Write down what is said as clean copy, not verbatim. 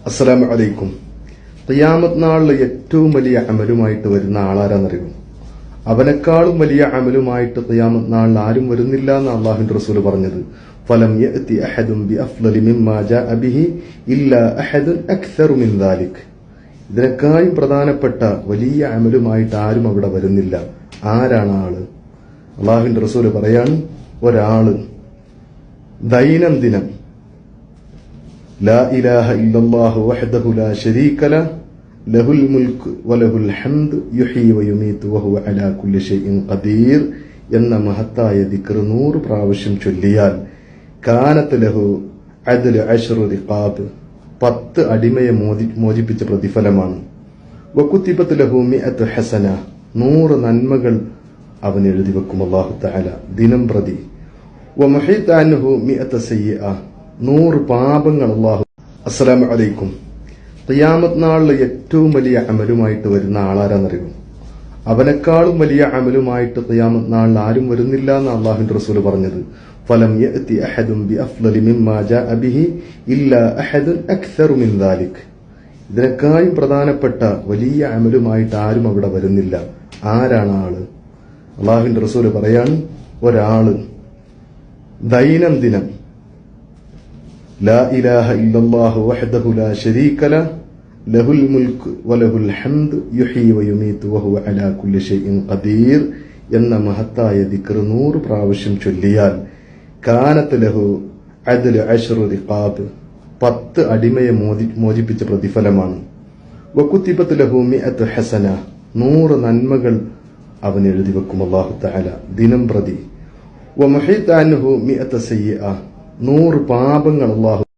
അസ്സലാമു അലൈക്കും. ഖിയാമത്ത് നാളിൽ ഏറ്റവും വലിയ അമലുമായിട്ട് വരുന്ന ആളാരാന്നറിയും? അവനേക്കാളും വലിയ അമലുമായിട്ട് ഖിയാമത്ത് നാളിൽ ആരും വരുന്നില്ല എന്ന് അല്ലാഹുവിന്റെ റസൂൽ പറഞ്ഞത്. ഫലം യഅതി അഹദുൻ ബിഅഫ്ളലി മിമ്മാ ജാഅ ബിഹി ഇല്ലാ അഹദുൻ അക്സറു മിൻ ദാലിക്. ഇതിനേക്കാളും പ്രധാനപ്പെട്ട വലിയ അമലുമായിട്ട് ആരും അവിടെ വരുന്നില്ല. ആരാണ് ആള്? അല്ലാഹുവിന്റെ റസൂൽ പറയാണ്, ഒരാള് ദൈനംദിനം لا إله إلا الله وحده لا شريك له له الملك وله الحمد يحيي ويميت وهو على كل شيء قدير എന്ന മഹത്തായ ദിക്ർ 100 പ്രാവശ്യം ചൊല്ലിയാൽ കാനത്ത് ലഹു അദ്ലു അശ്റു റിഖാബ്, 10 അടിമയെ മോചിപ്പിച്ച പ്രതിഫലമാണ്. വകുതിബത് ലഹു മിഅതു ഹസന, 100 നന്മകൾ അവൻ എഴുതി വെക്കും അല്ലാഹു തആല ദിനം പ്രതി. വമുഹിത അൻഹു മിഅത സയ്യിഅ, 100 പാപങ്ങൾ അല്ലാഹു. അസ്സലാമു അലൈക്കും. ഖിയാമത്ത് നാളിൽ ഏറ്റവും വലിയ അമലുമായിട്ട് വരുന്ന ആളാരാന്നറിയും? അവനേക്കാളും വലിയ അമലുമായിട്ട് ഖിയാമത്ത് നാളിൽ ആരും വരുന്നില്ല എന്ന് അല്ലാഹുവിന്റെ റസൂൽ പറഞ്ഞത്. ഫലം യഅതി അഹദുൻ ബിഅഫ്ളലി മിമ്മാ ജാഅ ബിഹി ഇല്ലാ അഹദുൻ അക്സറു മിൻ ദാലിക്. ഇതിനേക്കാളും പ്രധാനപ്പെട്ട വലിയ അമലുമായിട്ട് ആരും അവിടെ വരുന്നില്ല. ആരാണ് ആള്? അല്ലാഹുവിന്റെ റസൂൽ പറയാണ്, ഒരാള് ദൈനംദിനം لا إله إلا الله وحده لا شريك له له الملك وله الحمد يحيي ويميت وهو على كل شيء قدير എന്ന മഹത്തായ ദിക്ർ 100 പ്രാവശ്യം ചൊല്ലിയാൽ കാനത്ത് ലഹു അദ്ലു അശ്റു റിഖാബ്, 10 അടിമയെ മോചിപ്പിച്ച പ്രതിഫലമാണ്. വകുതിബത് ലഹു മിഅതു ഹസന, 100 നന്മകൾ അവൻ എഴുതി വെക്കും അല്ലാഹു തആല ദിനം പ്രതി. വമുഹിത അൻഹു മിഅത സയ്യിഅ, 100 പാപങ്ങൾ അല്ലാഹു